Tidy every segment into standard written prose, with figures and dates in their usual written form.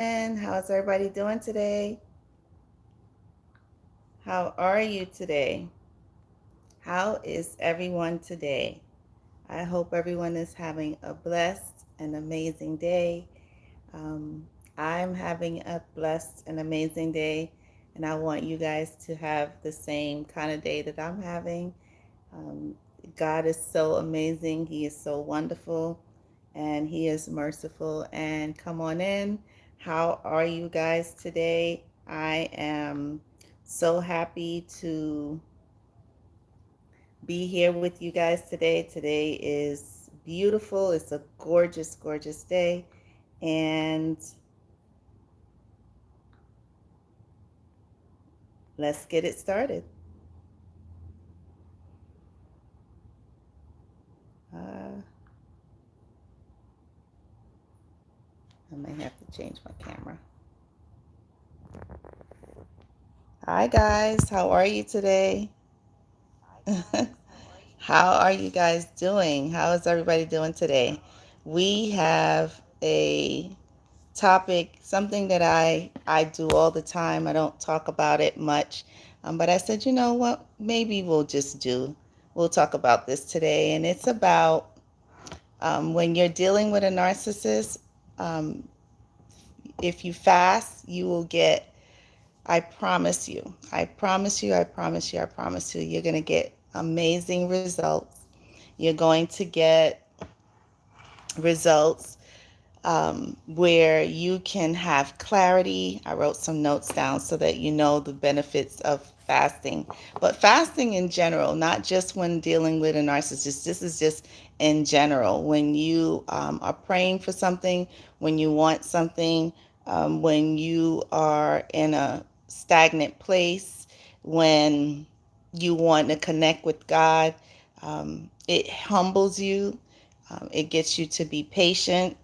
How's everybody doing today? How are you today? How is everyone today? I hope everyone is having a blessed and amazing day. Um, I'm having a blessed and amazing day, and I want you guys to have the same kind of day that I'm having. Um, God is so amazing. He is so wonderful, and He is merciful. And come on in. How are you guys today? I am so happy to be here with you guys today. Today is beautiful. It's a gorgeous, gorgeous day. And let's get it started. Uh, I may have to change my camera. Hi, guys. How are you today? How are you guys doing? How is everybody doing today? We have a topic, something that I do all the time. I don't talk about it much, but I said, you know what? Maybe we'll talk about this today, and it's about when you're dealing with a narcissist. Um, if you fast, you will get. I promise you. I promise you. I promise you. I promise you. You're going to get amazing results. You're going to get results where you can have clarity. I wrote some notes down so that you know the benefits of fasting. But fasting in general, not just when dealing with a narcissist, this is just in general. When you are praying for something, when you want something, when you are in a stagnant place, when you want to connect with God, it humbles you. It gets you to be patient.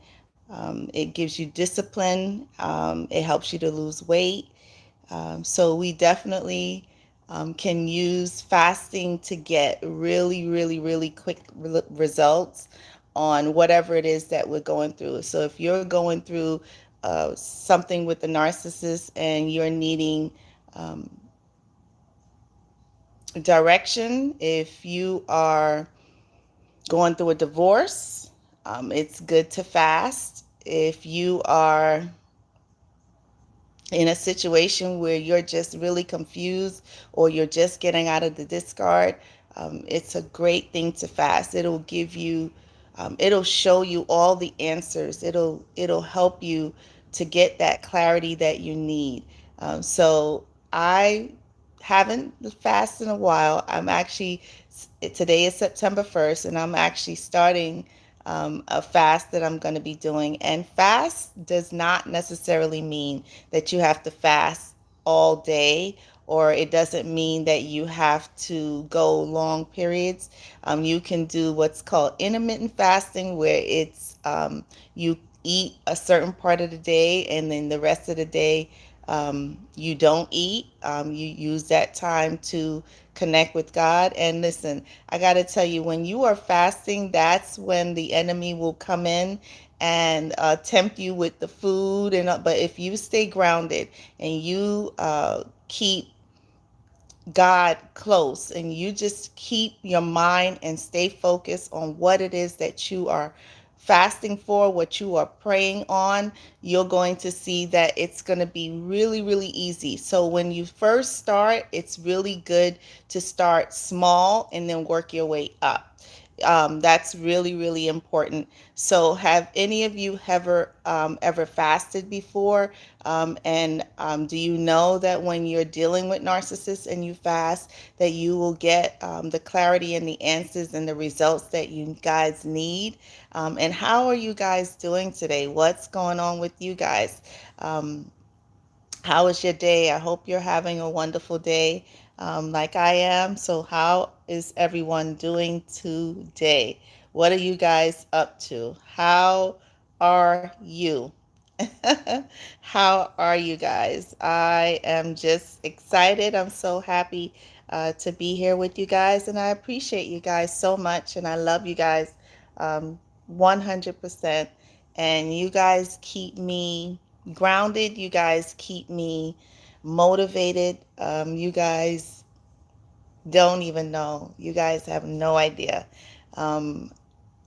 It gives you discipline. It helps you to lose weight. So we definitely can use fasting to get really, really, really quick results on whatever it is that we're going through. So if you're going through something with the narcissist and you're needing um, direction, if you are going through a divorce, it's good to fast. If you are in a situation where you're just really confused or you're just getting out of the discard, it's a great thing to fast. It'll give you, it'll show you all the answers. It'll help you to get that clarity that you need. So I haven't fasted in a while. I'm actually today is September 1st, and I'm actually starting a fast that I'm going to be doing. And fast does not necessarily mean that you have to fast all day, or it doesn't mean that you have to go long periods. You can do what's called intermittent fasting, where it's you eat a certain part of the day and then the rest of the day you don't eat. You use that time to connect with God. And listen, I got to tell you, when you are fasting, that's when the enemy will come in and tempt you with the food. And but if you stay grounded and you keep God close and you just keep your mind and stay focused on what it is that you are fasting for, what you are praying on, you're going to see that it's going to be really, really easy. So when you first start, it's really good to start small and then work your way up. That's really, really important. So, have any of you ever fasted before? And do you know that when you're dealing with narcissists and you fast, that you will get the clarity and the answers and the results that you guys need? And how are you guys doing today? What's going on with you guys? Um, how is your day? I hope you're having a wonderful day like I am. So, how is everyone doing today? What are you guys up to? How are you? How are you guys? I am just excited. I'm so happy to be here with you guys, and I appreciate you guys so much, and I love you guys 100%. And you guys keep me grounded. You guys keep me motivated. You guys don't even know. You guys have no idea. Um,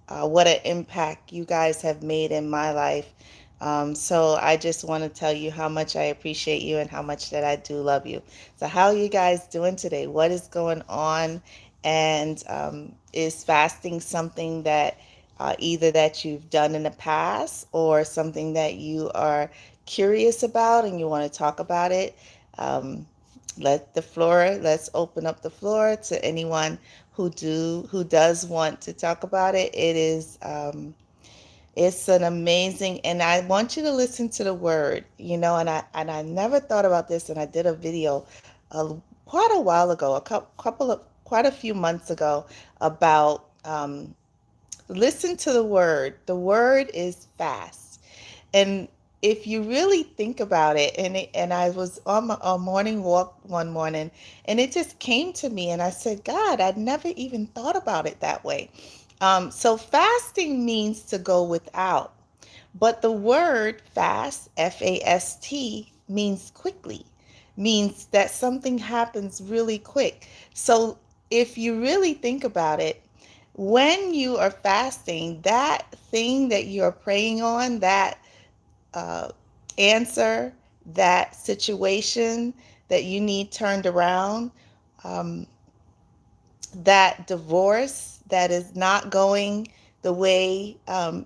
what an impact you guys have made in my life. So I just want to tell you how much I appreciate you and how much that I do love you. So how are you guys doing today? What is going on? And is fasting something that either that you've done in the past or something that you are curious about and you want to talk about it? Um, let's open up the floor to anyone who does want to talk about it. It's an amazing, and I want you to listen to the word, and I never thought about this, and I did a video quite a while ago, quite a few months ago, about listen to the word. The word is fast. And if you really think about it, and I was on a morning walk one morning, and it just came to me, and I said, God, I'd never even thought about it that way. So fasting means to go without, but the word fast, F-A-S-T, means quickly, means that something happens really quick. So if you really think about it, when you are fasting, that thing that you're praying on, that uh, answer, that situation that you need turned around, um, that divorce that is not going the way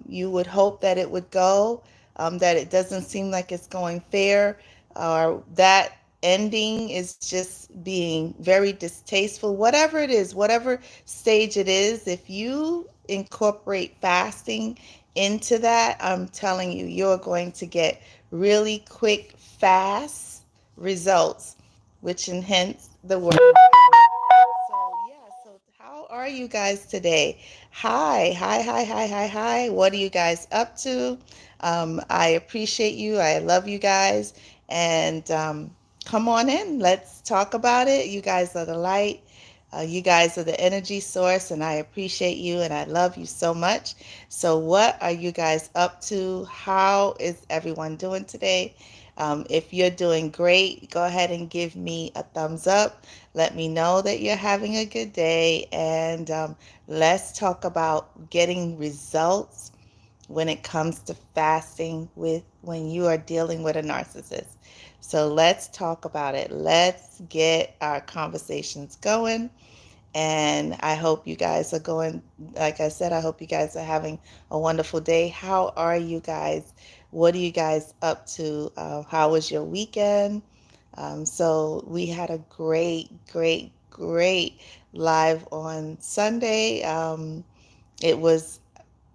you would hope that it would go, that it doesn't seem like it's going fair, or that ending is just being very distasteful, whatever it is, whatever stage it is, if you incorporate fasting into that, I'm telling you, you're going to get really quick, fast results, which and hence the word. So, yeah, so how are you guys today? Hi, hi, hi, hi, hi, hi. What are you guys up to? I appreciate you. I love you guys. And come on in. Let's talk about it. You guys are the light. You guys are the energy source, and I appreciate you and I love you so much. So, what are you guys up to? How is everyone doing today? If you're doing great, go ahead and give me a thumbs up. Let me know that you're having a good day, and let's talk about getting results when it comes to fasting with when you are dealing with a narcissist. So let's talk about it. Let's get our conversations going. And I hope you guys are going, like I said, I hope you guys are having a wonderful day. How are you guys? What are you guys up to? How was your weekend? So we had a great, great, great live on Sunday. It was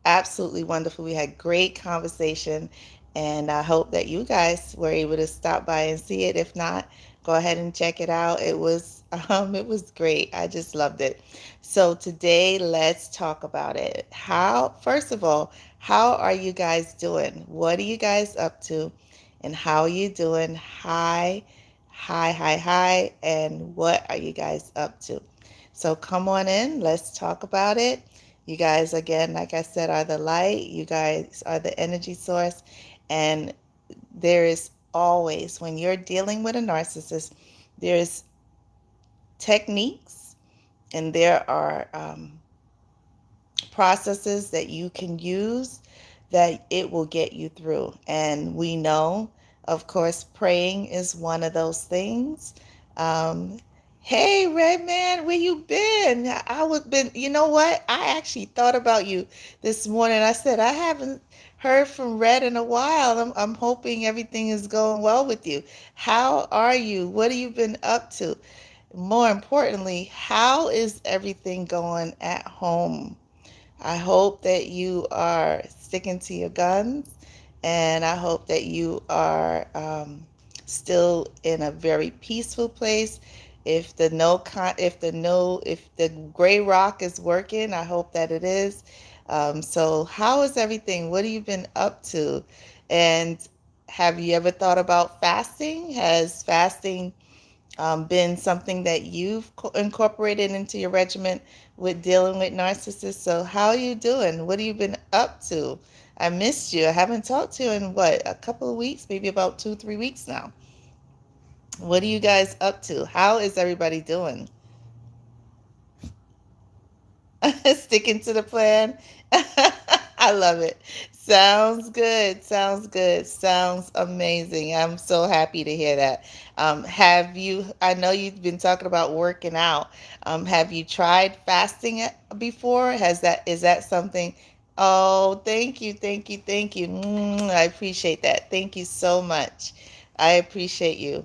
absolutely wonderful. We had great conversation, and I hope that you guys were able to stop by and see it. If not, go ahead and check it out. It was great. I just loved it. So today, let's talk about it. First of all, how are you guys doing? What are you guys up to? And how are you doing? Hi, hi, hi, hi. And what are you guys up to? So come on in. Let's talk about it. You guys, again, like I said, are the light. You guys are the energy source. And there is always, when you're dealing with a narcissist, there's techniques and there are processes that you can use that it will get you through. And we know, of course, praying is one of those things. Um, hey, Red Man, where you been? I was been. You know what? I actually thought about you this morning. I said I haven't heard from Red in a while. I'm hoping everything is going well with you. How are you? What have you been up to? More importantly, how is everything going at home? I hope that you are sticking to your guns, and I hope that you are still in a very peaceful place. If the gray rock is working, I hope that it is. So, how is everything? What have you been up to? And have you ever thought about fasting? Has fasting been something that you've incorporated into your regimen with dealing with narcissists? So how are you doing? What have you been up to? I missed you. I haven't talked to you in what, a couple of weeks, maybe about 2, 3 weeks now. What are you guys up to? How is everybody doing? Sticking to the plan. I love it. Sounds good. Sounds good. Sounds amazing. I'm so happy to hear that. I know you've been talking about working out. Have you tried fasting before? Is that something? Oh, thank you. Thank you. Thank you. I appreciate that. Thank you so much. I appreciate you.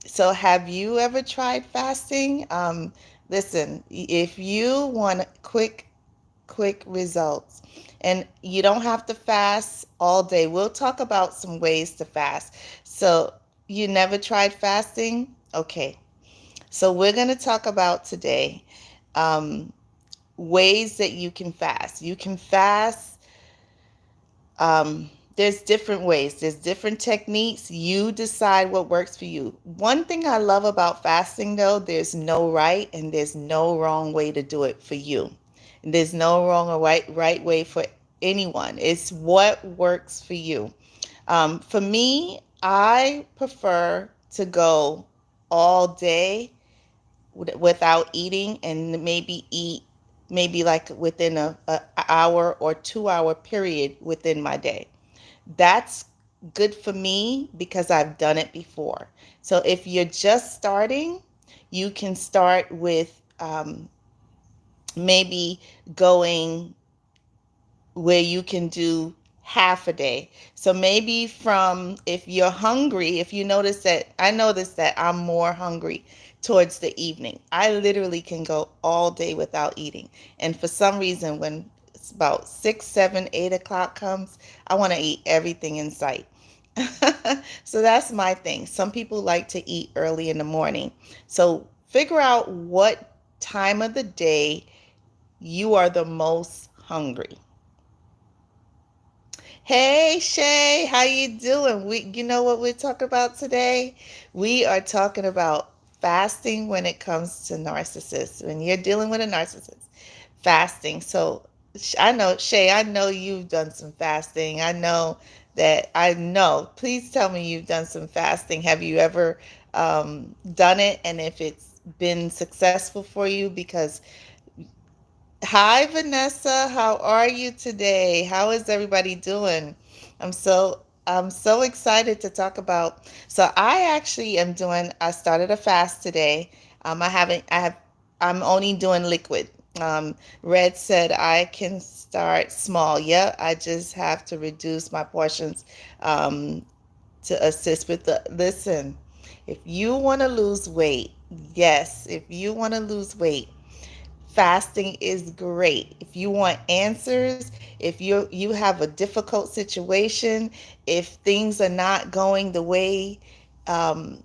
So have you ever tried fasting? Listen, if you want quick results, and you don't have to fast all day. We'll talk about some ways to fast. So, you never tried fasting? Okay. So, we're going to talk about today um, ways that you can fast. You can fast. There's different ways, there's different techniques. You decide what works for you. One thing I love about fasting, though, there's no right and there's no wrong way to do it for you. There's no wrong or right way for anyone. It's what works for you. For me, I prefer to go all day without eating, and maybe eat maybe like within a hour or 2 hour period within my day. That's good for me because I've done it before. So if you're just starting, you can start with maybe going where you can do half a day. So maybe from, if you're hungry, if you notice that, I notice that I'm more hungry towards the evening. I literally can go all day without eating. And for some reason, when it's about 6, 7, 8 o'clock comes, I want to eat everything in sight. So that's my thing. Some people like to eat early in the morning. So figure out what time of the day you are the most hungry. Hey Shay, how you doing? You know what we're talking about today? We are talking about fasting when it comes to narcissists. When you're dealing with a narcissist, fasting. So I know Shay, I know you've done some fasting. I know. Please tell me you've done some fasting. Have you ever done it, and if it's been successful for you? Because hi, Vanessa. How are you today? How is everybody doing? I'm so excited to talk about. So I actually am doing. I started a fast today. I haven't. I have. I'm only doing liquid. Red said I can start small. Yeah, I just have to reduce my portions to assist with the. Listen, if you want to lose weight, yes, if you want to lose weight, fasting is great. If you want answers, if you have a difficult situation, if things are not going the way, um,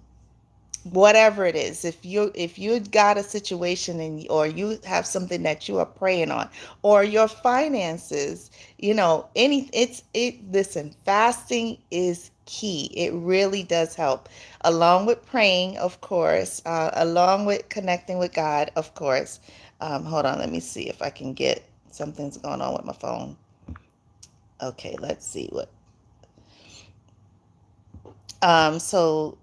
whatever it is, if you got a situation, or you have something that you are praying on, or your finances, any it's it listen, fasting is key. It really does help, along with praying, of course, along with connecting with God, of course. Hold on, let me see if I can get, something's going on with my phone. Okay, let's see what. So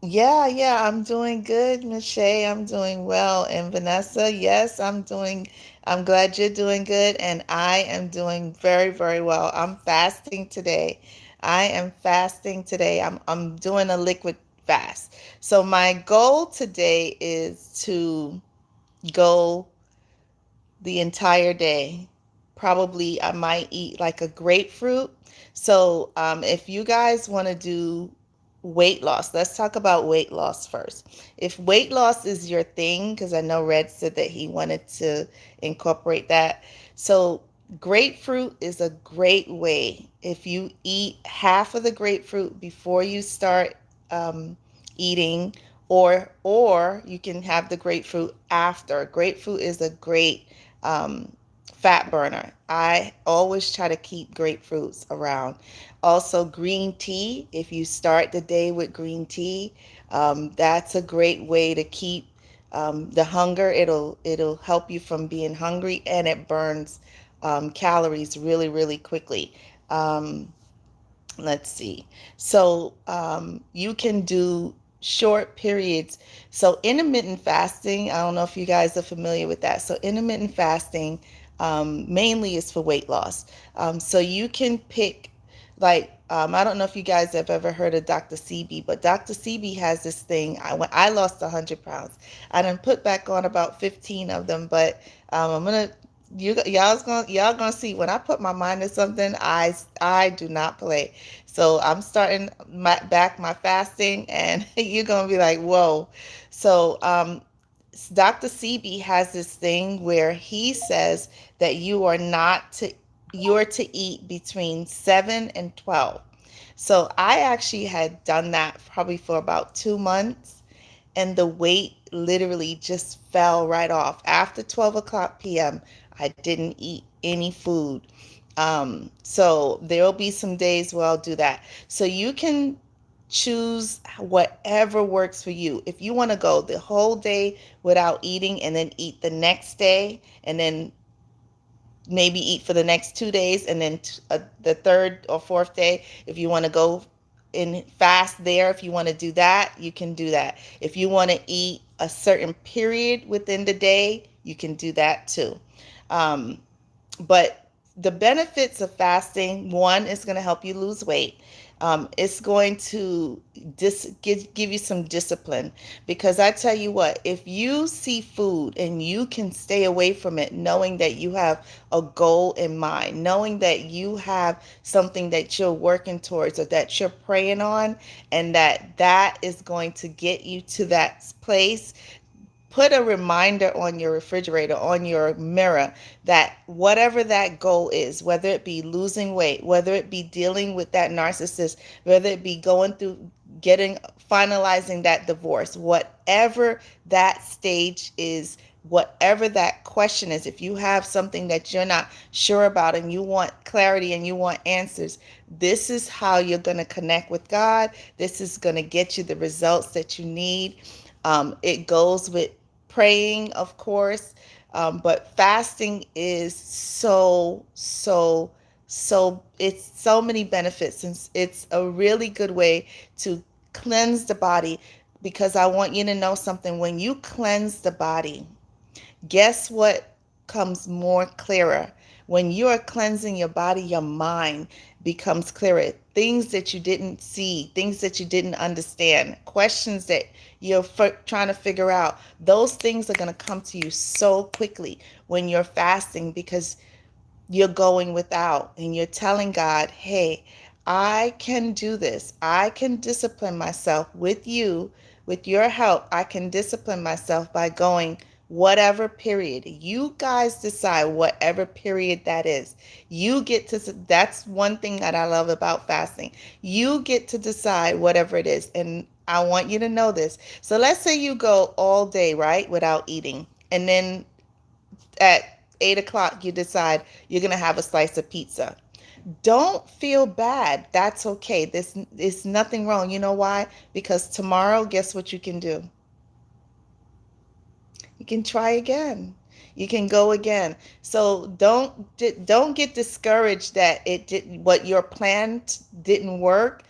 yeah, I'm doing good, Miss Shay. I'm doing well. And Vanessa, yes, I'm glad you're doing good. And I am doing very, very well. I'm fasting today. I am fasting today. I'm doing a liquid fast. So my goal today is to go the entire day. Probably I might eat like a grapefruit. So, if you guys want to do weight loss, let's talk about weight loss first. If weight loss is your thing, because I know Red said that he wanted to incorporate that. So, grapefruit is a great way. If you eat half of the grapefruit before you start eating, or you can have the grapefruit after. Grapefruit is a great um, fat burner. I always try to keep grapefruits around. Also, green tea. If you start the day with green tea, that's a great way to keep. the hunger. It'll help you from being hungry, and it burns calories really, really quickly. Um, let's see. So you can do short periods. So intermittent fasting, I don't know if you guys are familiar with that. So intermittent fasting mainly is for weight loss. So you can pick, like, I don't know if you guys have ever heard of Dr. CB, but Dr. CB has this thing. When I lost 100 pounds, I done put back on about 15 of them, but I'm gonna y'all gonna see when I put my mind to something, I do not play. So I'm starting my fasting, and you're gonna be like, whoa. So Dr. CB has this thing where he says that you're to eat between 7 and 12. So I actually had done that probably for about 2 months, and the weight literally just fell right off. After 12 o'clock p.m., I didn't eat any food. So there'll be some days where I'll do that. So you can choose whatever works for you. If you want to go the whole day without eating and then eat the next day, and then maybe eat for the next 2 days, and then the third or fourth day, if you want to go and fast there, if you want to do that, you can do that. If you want to eat a certain period within the day, you can do that too. um, but the benefits of fasting, one, is going to help you lose weight. It's going to give you some discipline, because I tell you what, if you see food and you can stay away from it, knowing that you have a goal in mind, knowing that you have something that you're working towards or that you're praying on, and that is going to get you to that place, put a reminder on your refrigerator, on your mirror, that whatever that goal is, whether it be losing weight, whether it be dealing with that narcissist, whether it be going through getting finalizing that divorce, whatever that stage is, whatever that question is, if you have something that you're not sure about and you want clarity and you want answers, this is how you're going to connect with God. This is going to get you the results that you need. It goes with praying, of course, but fasting is it's so many benefits, and it's a really good way to cleanse the body. Because I want you to know something: when you cleanse the body, guess what comes more clearer? When you are cleansing your body, your mind becomes clearer. Things that you didn't see, things that you didn't understand, questions that you're trying to figure out, those things are going to come to you so quickly when you're fasting, because you're going without and you're telling God, hey, I can do this. I can discipline myself with you, with your help. I can discipline myself by going whatever period. You guys decide whatever period that is. You get to, that's one thing that I love about fasting. You get to decide whatever it is. And I want you to know this. So let's say you go all day, right, without eating. And then at 8 o'clock, you decide you're going to have a slice of pizza. Don't feel bad. That's okay. This is nothing wrong. You know why? Because tomorrow, guess what you can do? You can try again. You can go again. So don't get discouraged that it didn't, what your plan didn't work.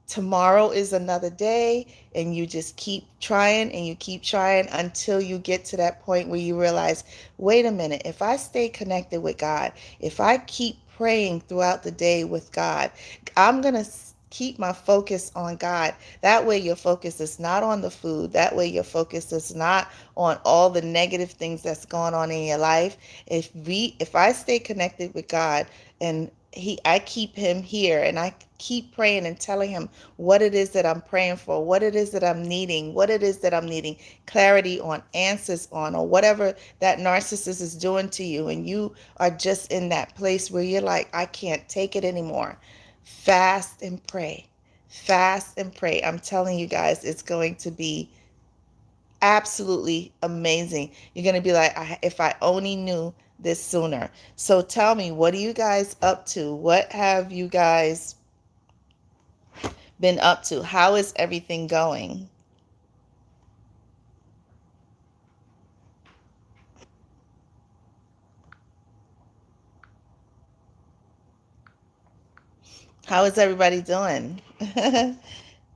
Tomorrow is another day, and you just keep trying and you keep trying until you get to that point where you realize, wait a minute, if I stay connected with God, if I keep praying throughout the day with God, I'm going to keep my focus on God. That way your focus is not on the food. That way your focus is not on all the negative things that's going on in your life. If I stay connected with God, and I keep him here, and I keep praying and telling him what it is that I'm praying for, what it is that I'm needing, what it is that I'm needing clarity on, answers on, or whatever that narcissist is doing to you, and you are just in that place where you're like, I can't take it anymore. Fast and pray. Fast and pray. I'm telling you guys, it's going to be absolutely amazing. You're going to be like, if I only knew this sooner. So tell me, what are you guys up to? What have you guys been up to? How is everything going? How is everybody doing?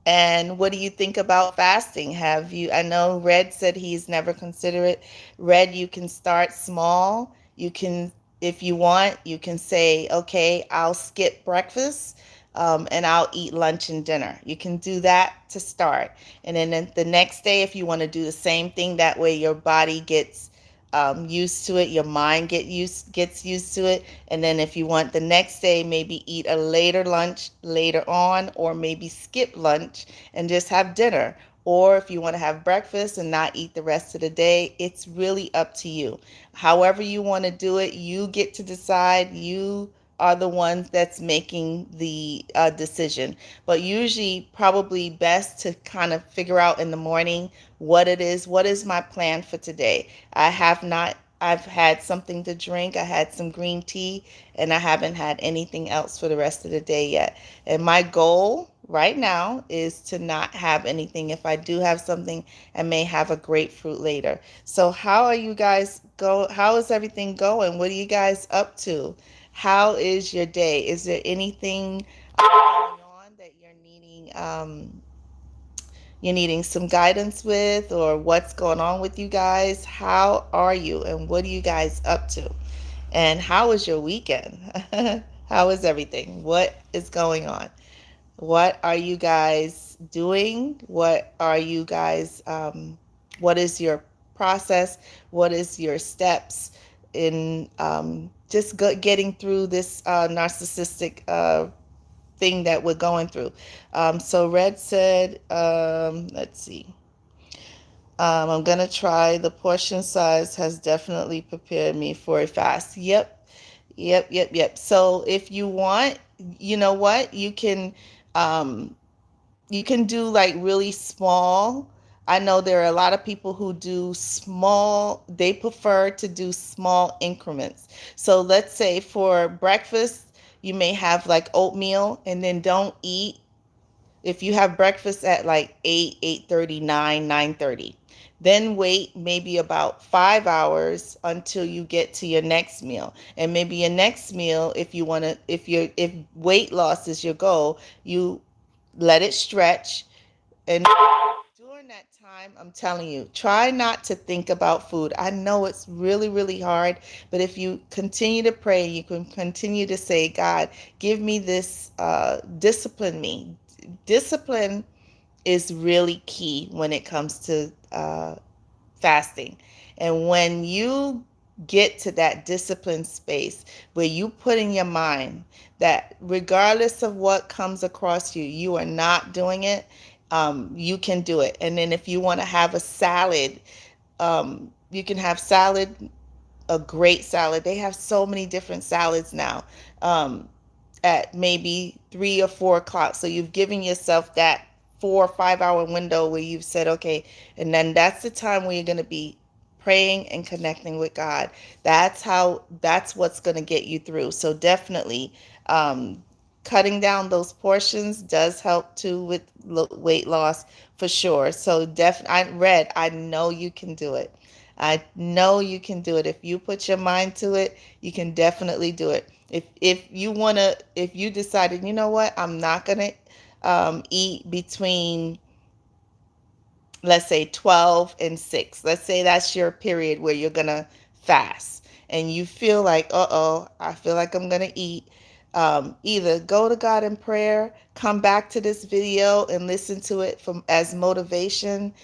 And what do you think about fasting? Have you, I know Red said he's never considered it. Red, you can start small. You can, if you want, you can say, okay, I'll skip breakfast, and I'll eat lunch and dinner. You can do that to start. And then the next day, if you want to do the same thing, that way your body gets used to it, your mind gets used to it. And then if you want the next day, maybe eat a later lunch later on, or maybe skip lunch and just have dinner. Or if you want to have breakfast and not eat the rest of the day, it's really up to you. However you want to do it, you get to decide. You are the ones that's making the decision. But usually, probably best to kind of figure out in the morning what it is. What is my plan for today? I have not, I've had something to drink. I had some green tea, and I haven't had anything else for the rest of the day yet. And my goal right now is to not have anything. If I do have something, I may have a grapefruit later. So how are you guys go? How is everything going? What are you guys up to? How is your day? Is there anything going on that you're needing some guidance with, or what's going on with you guys? How are you, and what are you guys up to? And how was your weekend? How is everything? What is going on? What are you guys doing? What is your process? What is your steps in just getting through this narcissistic thing that we're going through? So Red said, let's see. I'm gonna try. The portion size has definitely prepared me for a fast. Yep, yep, yep, yep. So if you want, you know what? Um, you can do like really small. I know there are a lot of people who do small, they prefer to do small increments. So let's say for breakfast, you may have like oatmeal, and then don't eat if you have breakfast at like 8, 8:30, 9, 9:30. Then wait maybe about 5 hours until you get to your next meal. And maybe your next meal, if you want to, if weight loss is your goal, you let it stretch. And during that time, I'm telling you, try not to think about food. I know it's really, really hard, but if you continue to pray, you can continue to say, God, give me this, discipline me. Discipline is really key when it comes to fasting. And when you get to that disciplined space where you put in your mind that regardless of what comes across you, you are not doing it, you can do it. And then if you want to have a salad, you can have salad, a great salad. They have so many different salads now. At maybe 3 or 4 o'clock. So you've given yourself that 4 or 5 hour window where you've said, okay, and then that's the time where you're going to be praying and connecting with God. That's what's going to get you through. So definitely, cutting down those portions does help too with weight loss for sure. So I know you can do it. I know you can do it. If you put your mind to it, you can definitely do it. If you decided, you know what, I'm not gonna eat between, let's say, 12 and 6. Let's say that's your period where you're going to fast, and you feel like, uh-oh, I feel like I'm going to eat. Either go to God in prayer, come back to this video and listen to it from as motivation.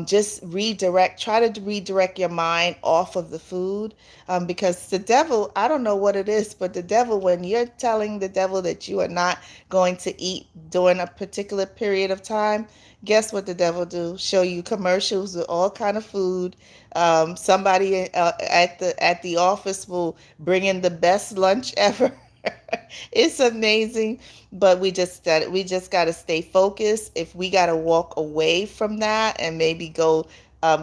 Just try to redirect your mind off of the food, because the devil, I don't know what it is, but the devil, when you're telling the devil that you are not going to eat during a particular period of time, guess what the devil do? Show you commercials with all kind of food. Somebody at the office will bring in the best lunch ever. It's amazing, but we just got to stay focused. If we got to walk away from that and maybe go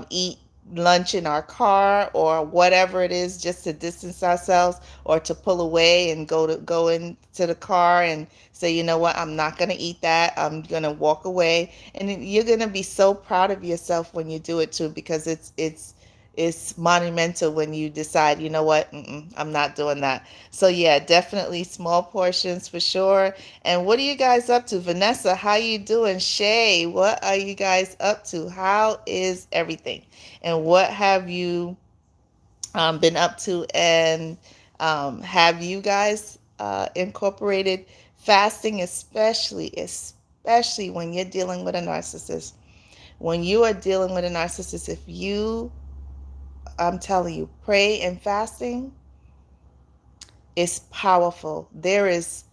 eat lunch in our car or whatever it is, just to distance ourselves, or to pull away and go into the car and say, you know what, I'm not going to eat that. I'm going to walk away. And you're going to be so proud of yourself when you do it too, because it's monumental when you decide, you know what, I'm not doing that. So yeah, definitely small portions for sure. And what are you guys up to? Vanessa, how you doing? Shay, what are you guys up to? How is everything? And what have you been up to? And have you guys incorporated fasting, especially when you're dealing with a narcissist? When you are dealing with a narcissist, if you, I'm telling you, pray and fasting is powerful. There is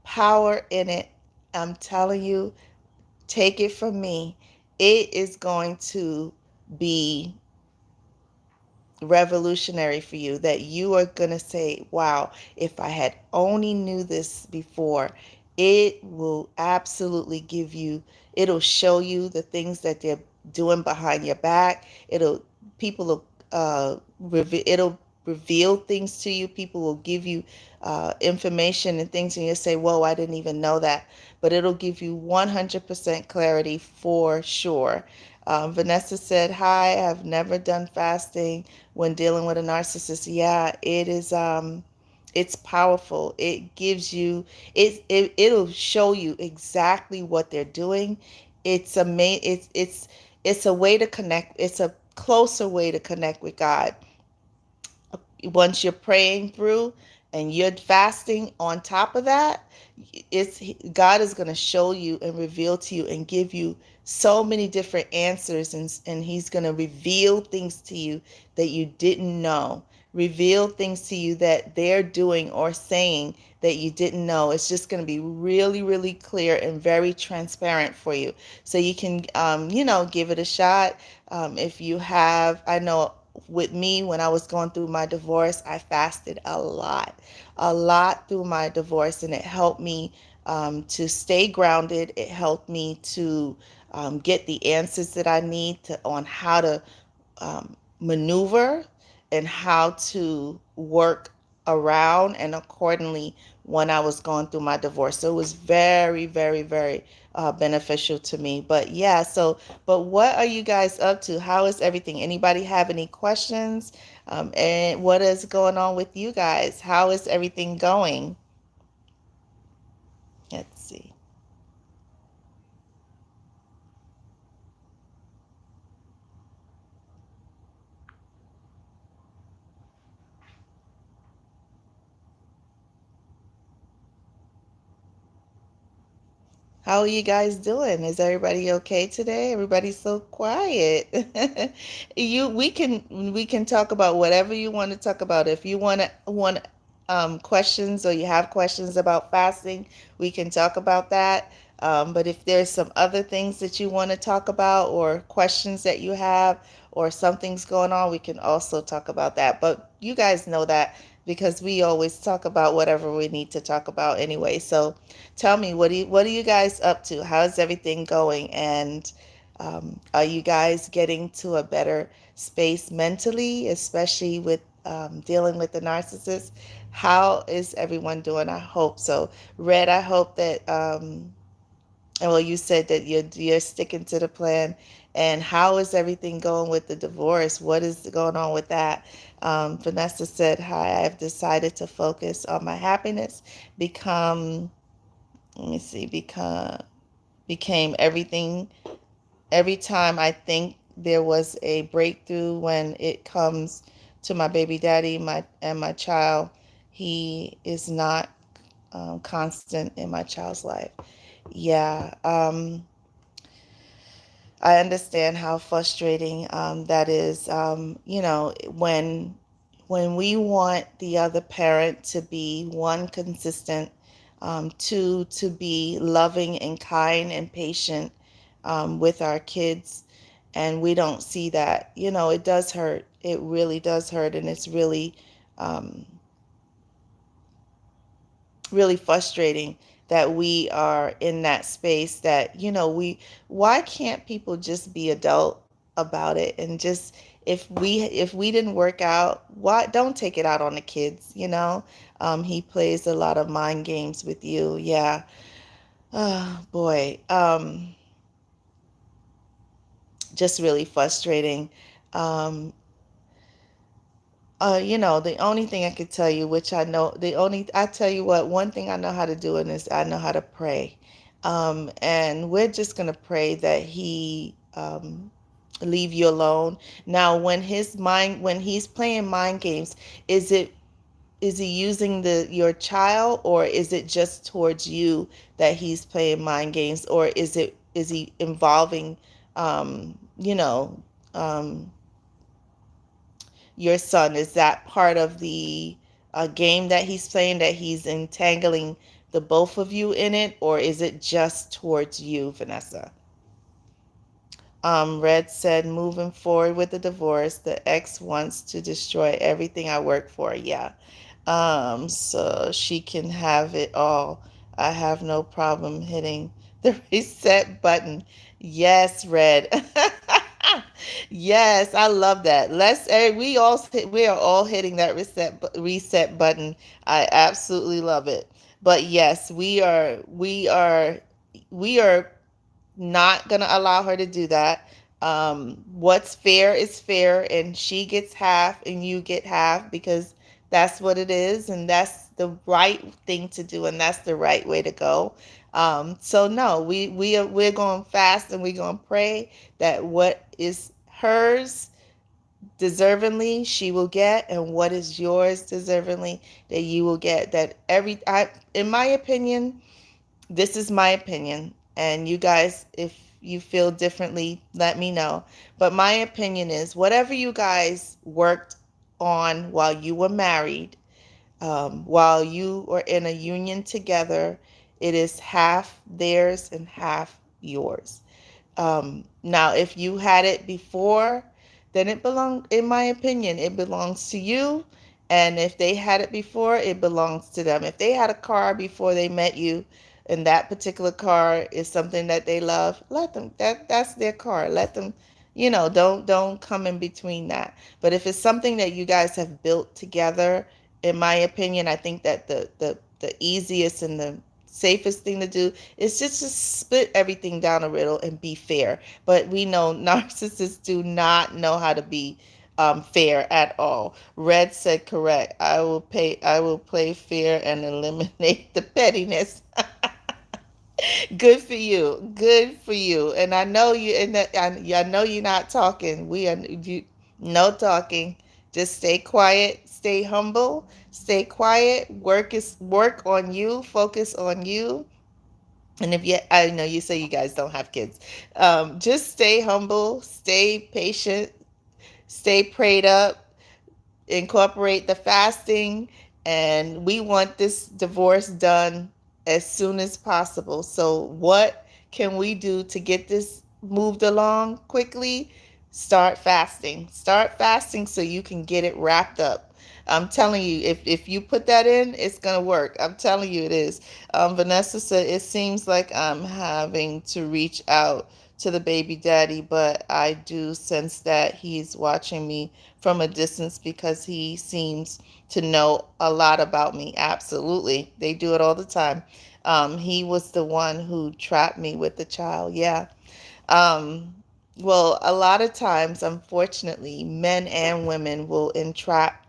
power in it. I'm telling you, take it from me. It is going to be revolutionary for you, that you are going to say, wow, if I had only knew this before. It will absolutely give you, it'll show you the things that they're doing behind your back. People will it'll reveal things to you. People will give you information and things, and you'll say, whoa, I didn't even know that. But it'll give you 100% clarity for sure. Vanessa said, hi, I've never done fasting when dealing with a narcissist. Yeah, it is. It's powerful. It gives you. It'll show you exactly what they're doing. It's a way to connect. It's a closer way to connect with God. Once you're praying through and you're fasting on top of that, it's God is going to show you and reveal to you and give you so many different answers, and he's going to reveal things to you that you didn't know, reveal things to you that they're doing or saying that you didn't know. It's just going to be really, really clear and very transparent for you, so you can give it a shot. If you have, I know with me, when I was going through my divorce, I fasted a lot through my divorce, and it helped me to stay grounded. It helped me to get the answers that I need on how to maneuver and how to work around and accordingly when I was going through my divorce. So it was very, very, very beneficial to me. But yeah, but what are you guys up to? How is everything? Anybody have any questions? And what is going on with you guys? How is everything going? Let's see. How are you guys doing? Is everybody okay today? Everybody's so quiet. We can talk about whatever you want to talk about. If you want questions, or you have questions about fasting, we can talk about that. But if there's some other things that you want to talk about, or questions that you have, or something's going on, we can also talk about that. But you guys know that because we always talk about whatever we need to talk about anyway. So tell me, what are you guys up to? How's everything going? And are you guys getting to a better space mentally, especially with dealing with the narcissist? How is everyone doing? I hope so. Red, I hope that well, you said that you're sticking to the plan. And how is everything going with the divorce? What is going on with that? Vanessa said, hi, I've decided to focus on my happiness, become let me see, became everything. Every time I think there was a breakthrough, when it comes to my baby daddy, my child, he is not constant in my child's life. Yeah, I understand how frustrating that is. When we want the other parent to be, one, consistent, two, to be loving and kind and patient with our kids, and we don't see that. It does hurt. It really does hurt, and it's um, really frustrating that we are in that space, that why can't people just be adult about it, and just, if we didn't work out, why don't take it out on the kids? He plays a lot of mind games with you. Yeah. Oh boy. Just really frustrating. um The only thing I could tell you, which I know, I tell you what, one thing I know how to do is I know how to pray. And we're just going to pray that he leave you alone. Now, when he's playing mind games, is it, is he using your child, or is it just towards you that he's playing mind games, or is he involving, you know, um, your son? Is that part of the game that he's playing, that he's entangling the both of you in it, or is it just towards you, Vanessa? Red said, moving forward with the divorce, the ex wants to destroy everything I work for. Yeah. So she can have it all. I have no problem hitting the reset button. Yes, Red. Yes, I love that. We are all hitting that reset button. I absolutely love it. But yes, we are not going to allow her to do that. What's fair is fair, and she gets half and you get half, because that's what it is, and that's the right thing to do, and that's the right way to go. So no, we're going fast, and we're going to pray that what is hers deservingly she will get, and what is yours deservingly that you will get. In my opinion, this is my opinion, and you guys, if you feel differently, let me know. But my opinion is, whatever you guys worked on while you were married, while you were in a union together, it is half theirs and half yours. Now, if you had it before, then in my opinion, it belongs to you. And if they had it before, it belongs to them. If they had a car before they met you, and that particular car is something that they love, let them. That's their car. Let them. Don't come in between that. But if it's something that you guys have built together, in my opinion, I think that the easiest and the safest thing to do is just to split everything down a little and be fair. But we know narcissists do not know how to be fair at all. Red said correct. I will play fair and eliminate the pettiness. Good for you. Good for you. And I know you. And I know you're not talking. No talking. Just stay quiet. Stay humble. Stay quiet. Work on you. Focus on you. And if you, I know you say you guys don't have kids. Just stay humble. Stay patient. Stay prayed up, incorporate the fasting, and we want this divorce done as soon as possible. So what can we do to get this moved along quickly? Start fasting so you can get it wrapped up. I'm telling you, if you put that in, it's gonna work. I'm telling you, it is. Vanessa said, it seems like I'm having to reach out to the baby daddy, but I do sense that he's watching me from a distance because he seems to know a lot about me. Absolutely. They do it all the time. He was the one who trapped me with the child. Yeah. Um, well, a lot of times, unfortunately, men and women will entrap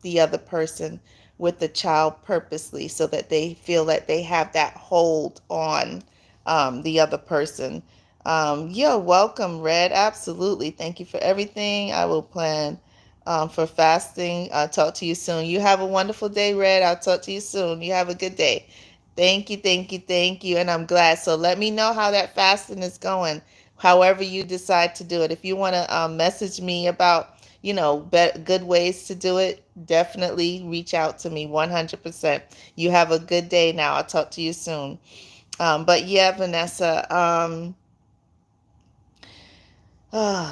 the other person with the child purposely, so that they feel that they have that hold on the other person. Yeah, welcome, Red. Absolutely. Thank you for everything. I will plan for fasting. I'll talk to you soon. You have a wonderful day, Red. I'll talk to you soon. You have a good day. Thank you, thank you, thank you. And I'm glad. So let me know how that fasting is going, however you decide to do it. If you want to message me about, good ways to do it, definitely reach out to me 100%. You have a good day now. I'll talk to you soon. But yeah, Vanessa,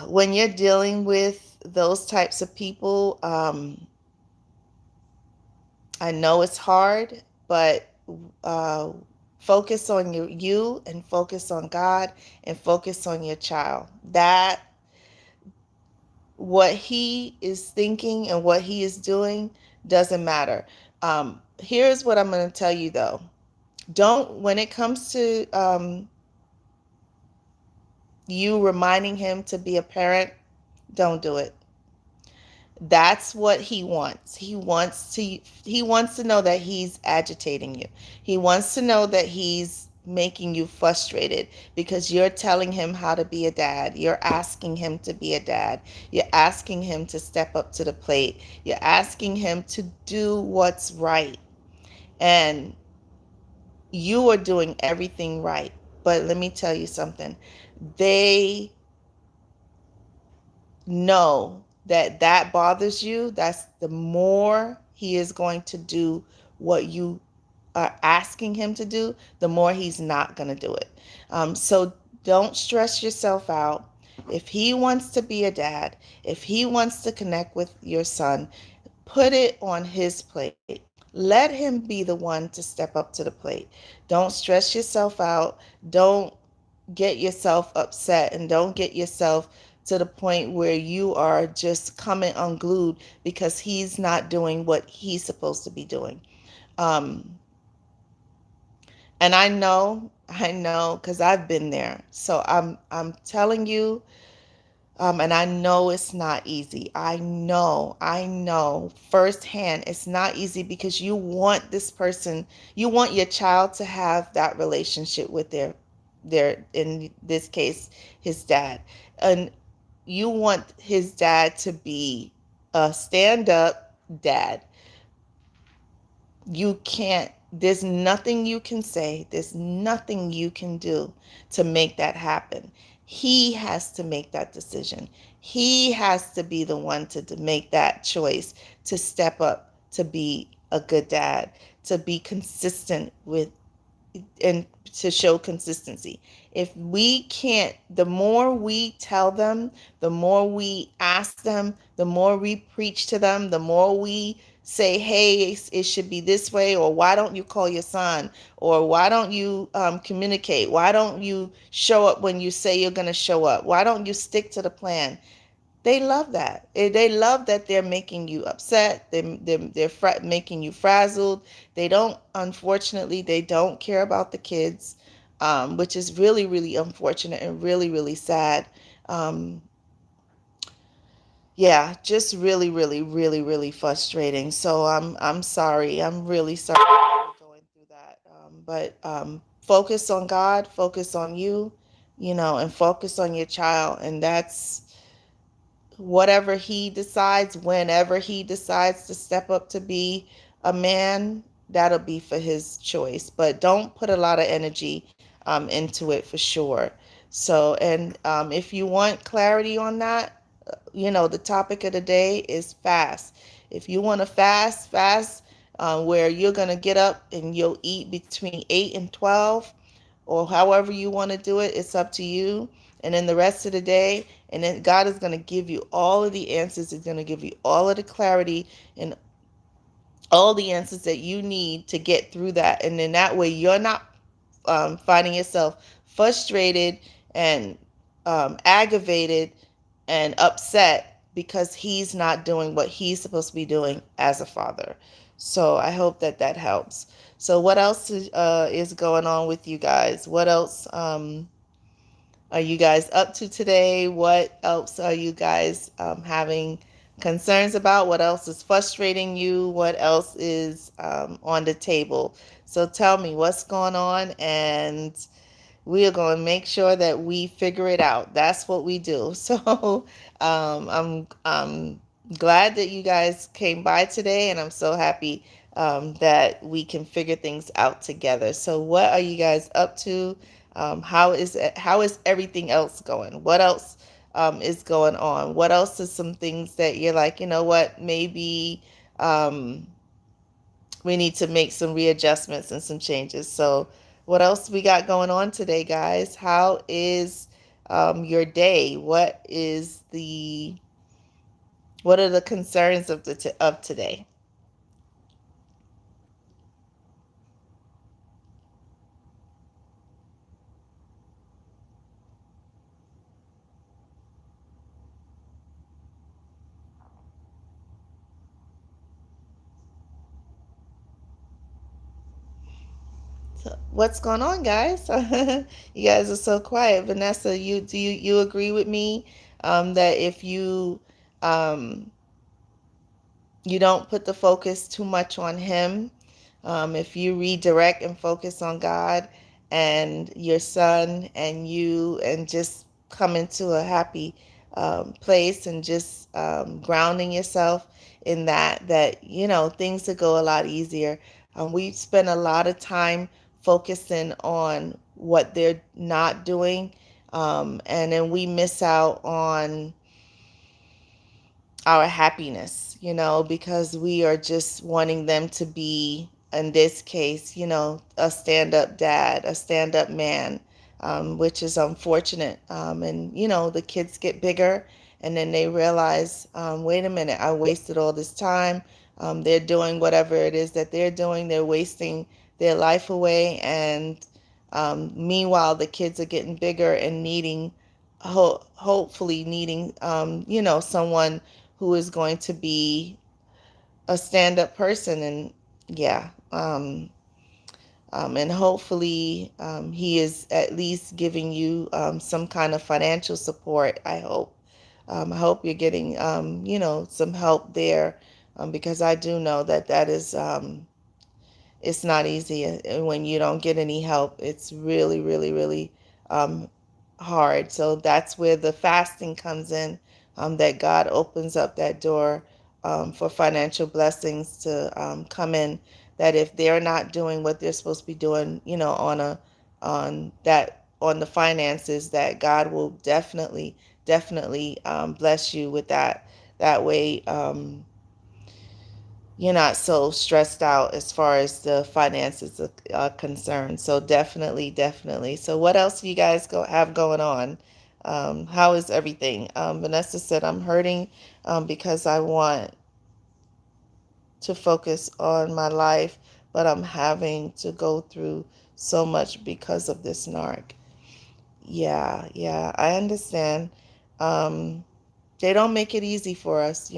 when you're dealing with those types of people, I know it's hard, but uh, focus on you and focus on God and focus on your child. That what he is thinking and what he is doing doesn't matter. Here's what I'm going to tell you though. When it comes to you reminding him to be a parent, don't do it. That's what he wants. He wants to know that he's agitating you. He wants to know that he's making you frustrated because you're telling him how to be a dad. You're asking him to be a dad. You're asking him to step up to the plate. You're asking him to do what's right. And you are doing everything right. But let me tell you something. They know that that bothers you. That's the more he is going to do what you are asking him to do, the more he's not going to do it. So don't stress yourself out. If he wants to be a dad, if he wants to connect with your son, put it on his plate. Let him be the one to step up to the plate. Don't stress yourself out. Don't get yourself upset, and don't get yourself to the point where you are just coming unglued because he's not doing what he's supposed to be doing. Um, and I know, because I've been there. So I'm telling you, and I know it's not easy. I know firsthand it's not easy because you want this person, you want your child to have that relationship with their in this case, his dad. And you want his dad to be a stand-up dad. You can't, there's nothing you can say, there's nothing you can do to make that happen. He has to make that decision. He has to be the one to make that choice, to step up, to be a good dad, to be consistent with, and to show consistency. If we can't, the more we tell them, the more we ask them, the more we preach to them, the more we say, hey, it should be this way, or why don't you call your son, or why don't you communicate, why don't you show up when you say you're going to show up, why don't you stick to the plan. They love that. They love that they're making you upset. They're making you frazzled. They don't, unfortunately, they don't care about the kids, which is really, really unfortunate and really, really sad. Um, yeah, just really, really, really, really frustrating. So I'm sorry. I'm really sorry that you're going through that. But focus on God, focus on you, and focus on your child. And that's whatever he decides, whenever he decides to step up to be a man, that'll be for his choice. But don't put a lot of energy into it for sure. So, and if you want clarity on that, the topic of the day is fast. If you want to fast, where you're going to get up and you'll eat between 8 and 12, or however you want to do it, it's up to you. And then the rest of the day, and then God is going to give you all of the answers. He's going to give you all of the clarity and all the answers that you need to get through that. And then that way you're not finding yourself frustrated and aggravated and upset because he's not doing what he's supposed to be doing as a father. So I hope that that helps. So what else is going on with you guys? What else are you guys up to today? What else are you guys having concerns about? What else is frustrating you? What else is on the table? So tell me what's going on, and we are going to make sure that we figure it out. That's what we do. So I'm glad that you guys came by today, and I'm so happy that we can figure things out together. So what are you guys up to? How is everything else going? What else is going on? What else is some things that you're like, you know what, maybe um, we need to make some readjustments and some changes. So, what else we got going on today, guys? How is your day? What are the concerns of today? So what's going on, guys? You guys are so quiet. Vanessa, you agree with me that if you um, You don't put the focus too much on him. If you redirect and focus on God and your son and you, and just come into a happy place, and just grounding yourself in that things will go a lot easier. We spend a lot of time focusing on what they're not doing, and then we miss out on our happiness, because we are just wanting them to be, in this case, a stand up dad, a stand up man, which is unfortunate. And, the kids get bigger, and then they realize, wait a minute, I wasted all this time. They're doing whatever it is that they're doing, they're wasting their life away. And meanwhile, the kids are getting bigger and needing, hopefully needing, someone who is going to be a stand-up person. And yeah, and hopefully he is at least giving you some kind of financial support. I hope you're getting some help there, because I do know that is it's not easy. When you don't get any help, it's really, really, really um, hard. So that's where the fasting comes in, that God opens up that door for financial blessings to come in. That if they're not doing what they're supposed to be doing, on the finances, that God will definitely, definitely bless you with that. That way. You're not so stressed out as far as the finances are concerned. So definitely, definitely. So what else do you guys have going on? How is everything? Vanessa said, I'm hurting because I want to focus on my life, but I'm having to go through so much because of this narc. Yeah, yeah, I understand. Um, they don't make it easy for us.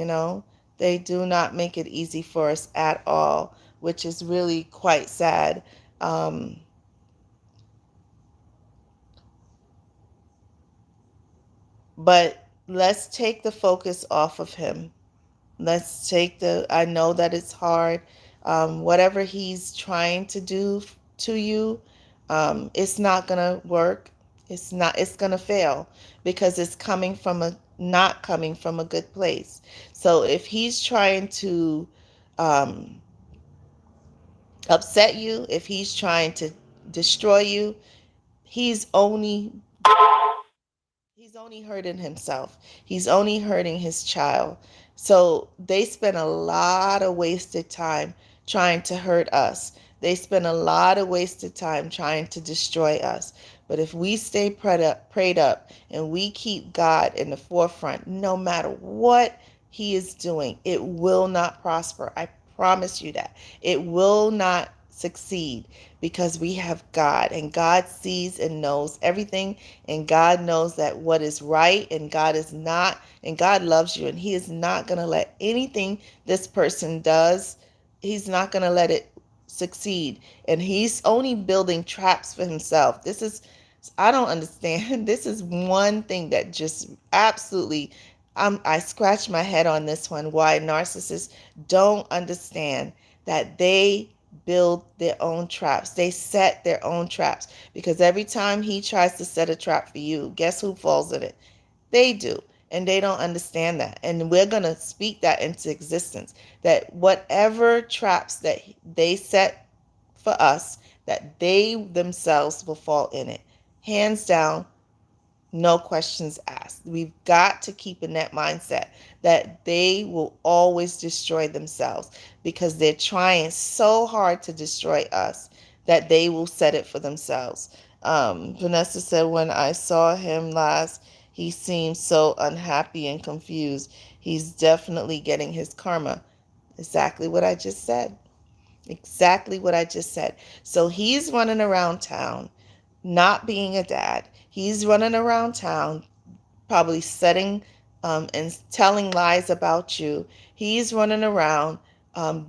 They do not make it easy for us at all, which is really quite sad. Um, but let's take the focus off of him. I know that it's hard. Whatever he's trying to do to you, it's not going to work. It's going to fail, because it's not coming from a good place. So if he's trying to um, upset you, if he's trying to destroy you, he's only He's only hurting himself. He's only hurting his child. So they spend a lot of wasted time trying to hurt us. They spend a lot of wasted time trying to destroy us. But if we stay prayed up, and we keep God in the forefront, no matter what he is doing, it will not prosper. I promise you that. It will not succeed, because we have God, and God sees and knows everything, and God knows that what is right, and God is not, and God loves you, and he is not going to let anything this person does, he's not going to let it succeed. And he's only building traps for himself. I don't understand. This is one thing that just absolutely, I scratch my head on this one, why narcissists don't understand that they build their own traps. They set their own traps, because every time he tries to set a trap for you, guess who falls in it? They do. And they don't understand that. And we're going to speak that into existence, that whatever traps that they set for us, that they themselves will fall in it. Hands down, no questions asked. We've got to keep in that mindset that they will always destroy themselves, because they're trying so hard to destroy us that they will set it for themselves. Vanessa said, when I saw him last, he seemed so unhappy and confused. He's definitely getting his karma. Exactly what I just said. Exactly what I just said. So he's running around town, not being a dad. He's running around town, probably setting and telling lies about you. He's running around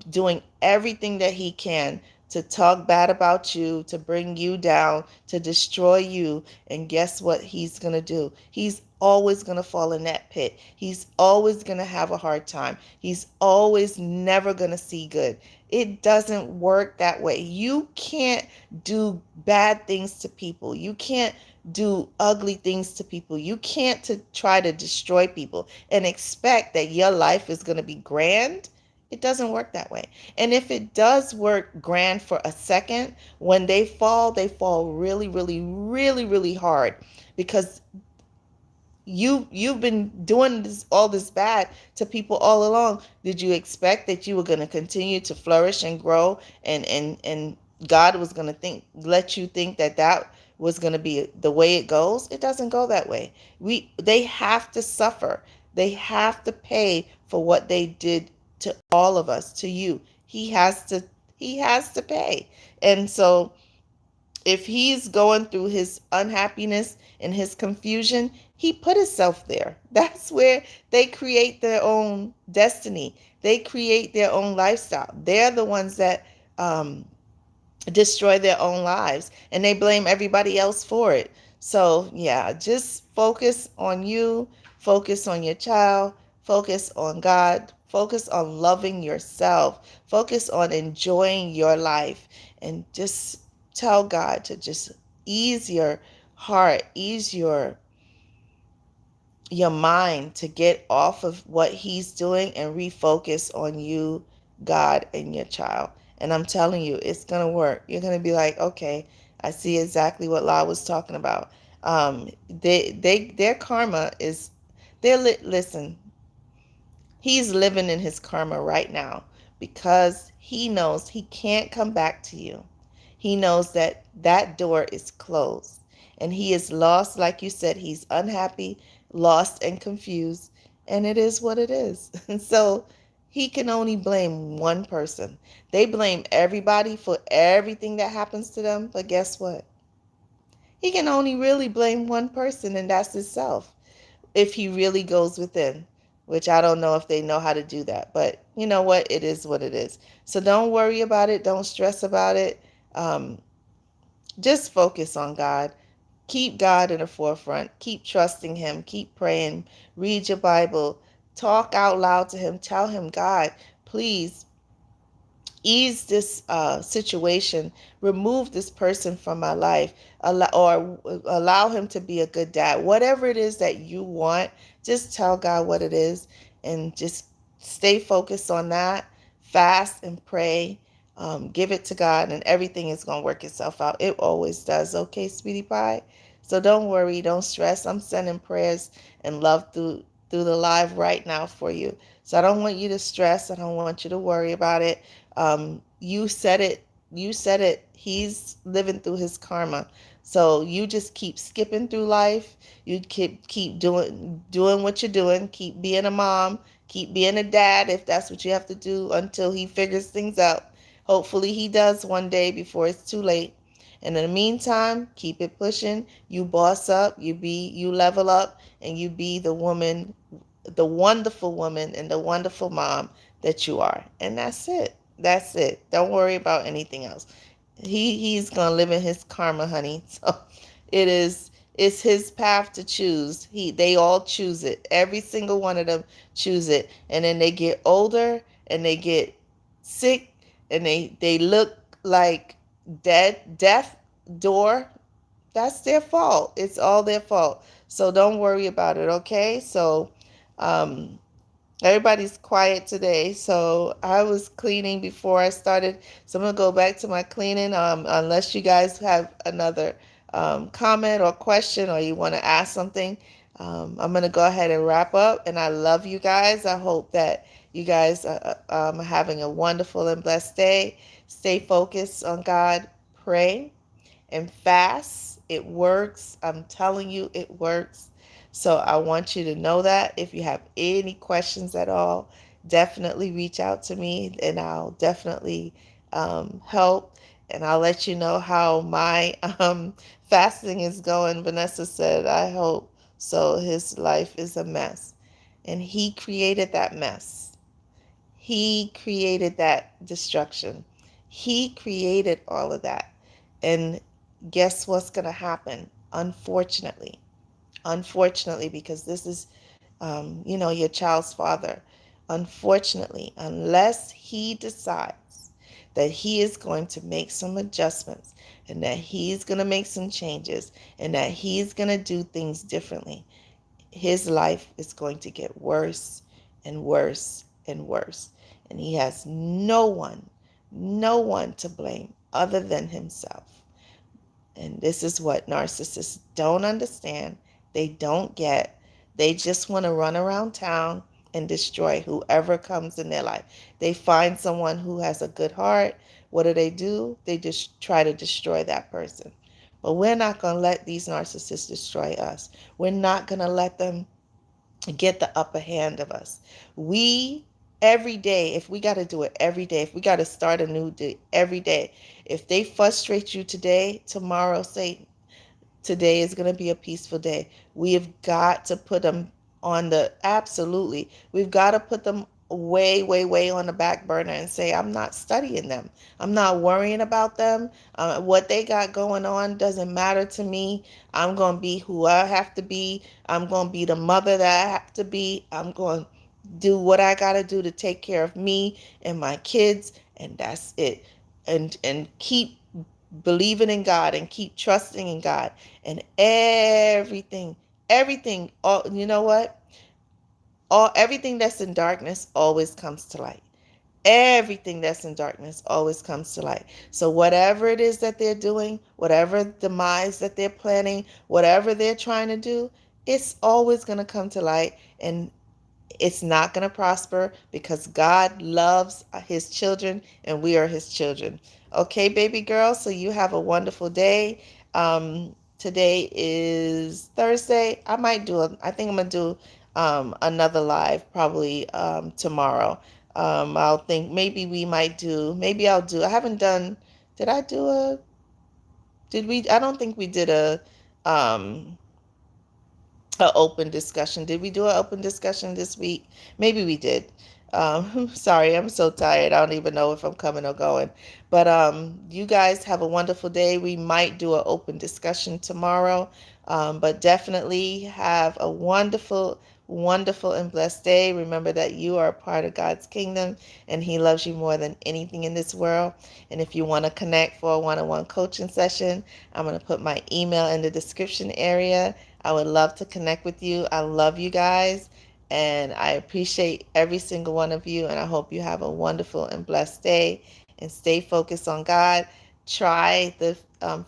doing everything that he can to talk bad about you, to bring you down, to destroy you. And guess what he's going to do? He's always going to fall in that pit. He's always going to have a hard time. He's always never going to see good. It doesn't work that way. You can't do bad things to people. You can't do ugly things to people. You can't try to destroy people and expect that your life is going to be grand. It doesn't work that way. And if it does work grand for a second, when they fall really, really, really, really hard because you've been doing all this bad to people all along. Did you expect that you were going to continue to flourish and grow, and God was going to let you think that that was going to be the way it goes? It doesn't go that way. They have to suffer. They have to pay for what they did to all of us, to you. He has to pay. And so if he's going through his unhappiness and his confusion, he put himself there. That's where they create their own destiny. They create their own lifestyle. They're the ones that destroy their own lives, and they blame everybody else for it. So, yeah, just focus on you, focus on your child, focus on God, focus on loving yourself, focus on enjoying your life, and just tell God to just ease your heart, ease your mind to get off of what he's doing and refocus on you, God, and your child. And I'm telling you, it's going to work. You're going to be like, okay, I see exactly what La was talking about. Their karma is, listen, he's living in his karma right now because he knows he can't come back to you. He knows that that door is closed and he is lost. Like you said, he's unhappy, lost, and confused. And it is what it is. And so he can only blame one person. They blame everybody for everything that happens to them. But guess what? He can only really blame one person, and that's himself, if he really goes within, which I don't know if they know how to do that. But you know what? It is what it is. So don't worry about it. Don't stress about it. Um, just focus on God. Keep God in the forefront. Keep trusting him. Keep praying. Read your Bible. Talk out loud to him. Tell him, God, please ease this situation, remove this person from my life, or allow him to be a good dad. Whatever it is that you want, just tell God what it is and just stay focused on that. Fast and pray. Give it to God, and everything is going to work itself out. It always does. Okay, sweetie pie? So don't worry, don't stress. I'm sending prayers and love through the live right now for you. So I don't want you to stress. I don't want you to worry about it. You said it. You said it. He's living through his karma. So you just keep skipping through life. You keep doing what you're doing. Keep being a mom. Keep being a dad if that's what you have to do until he figures things out. Hopefully he does one day before it's too late. And in the meantime, keep it pushing. You boss up. You level up, and you be the woman, the wonderful woman, and the wonderful mom that you are. And that's it. That's it. Don't worry about anything else. He's gonna live in his karma, honey. So it's his path to choose. They all choose it. Every single one of them choose it. And then they get older and they get sick and they look like death door. That's their fault. It's all their fault. So don't worry about it, okay? So um everybody's quiet today, so I was cleaning before I started. So I'm gonna go back to my cleaning. Unless you guys have another comment or question, or you want to ask something, I'm gonna go ahead and wrap up. And I love you guys. I hope that you guys are having a wonderful and blessed day. Stay focused on God. Pray and fast. It works. I'm telling you, it works. So I want you to know that. If you have any questions at all, definitely reach out to me and I'll definitely help. And I'll let you know how my fasting is going. Vanessa said, I hope so. His life is a mess. And he created that mess. He created that destruction. He created all of that. And guess what's going to happen? Unfortunately, because this is, your child's father. Unfortunately, unless he decides that he is going to make some adjustments and that he's going to make some changes and that he's going to do things differently, his life is going to get worse and worse and worse. And he has no one to blame other than himself. And this is what narcissists don't understand. They don't get. They just want to run around town and destroy whoever comes in their life. They find someone who has a good heart. What do? They just try to destroy that person. But we're not going to let these narcissists destroy us. We're not going to let them get the upper hand of us. We, every day, if we got to do it every day, if we got to start a new day every day, if they frustrate you today, tomorrow say, today is going to be a peaceful day. We have got to put them on the, absolutely, we've got to put them way, way, way on the back burner and say, I'm not studying them. I'm not worrying about them. What they got going on doesn't matter to me. I'm going to be who I have to be. I'm going to be the mother that I have to be. I'm going to do what I got to do to take care of me and my kids, and that's it. And keep believing in God and keep trusting in God, and everything, all, you know what? Everything that's in darkness always comes to light. Everything that's in darkness always comes to light. So whatever it is that they're doing, whatever demise that they're planning, whatever they're trying to do, it's always going to come to light, and it's not going to prosper because God loves his children and we are his children. Okay, baby girl, so you have a wonderful day. Today is Thursday. I think I'm going to do another live probably tomorrow. I'll think maybe we might do, maybe I'll do, I haven't done, did I do a, did we, I don't think we did um, a open discussion. Did we do an open discussion this week? Maybe we did. Sorry, I'm so tired. I don't even know if I'm coming or going. But you guys have a wonderful day. We might do an open discussion tomorrow. But definitely have a wonderful, wonderful and blessed day. Remember that you are a part of God's kingdom and he loves you more than anything in this world. And if you want to connect for a one-on-one coaching session, I'm going to put my email in the description area. I would love to connect with you. I love you guys, and I appreciate every single one of you, and I hope you have a wonderful and blessed day, and stay focused on God. Try the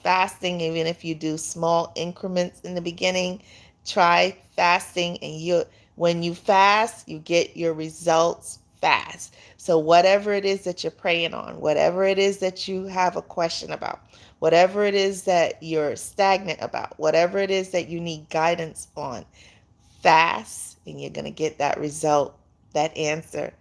fasting, even if you do small increments in the beginning. Try fasting, and when you fast, you get your results fast. So whatever it is that you're praying on, whatever it is that you have a question about, whatever it is that you're stagnant about, whatever it is that you need guidance on, fast, and you're going to get that result, that answer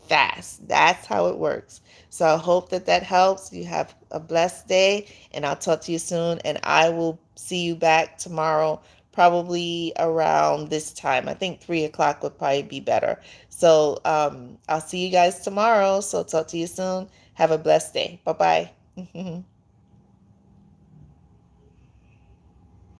fast. That's how it works. So I hope that that helps. You have a blessed day, and I'll talk to you soon. And I will see you back tomorrow, probably around this time. I think 3 o'clock would probably be better. So I'll see you guys tomorrow. So talk to you soon. Have a blessed day. Bye bye.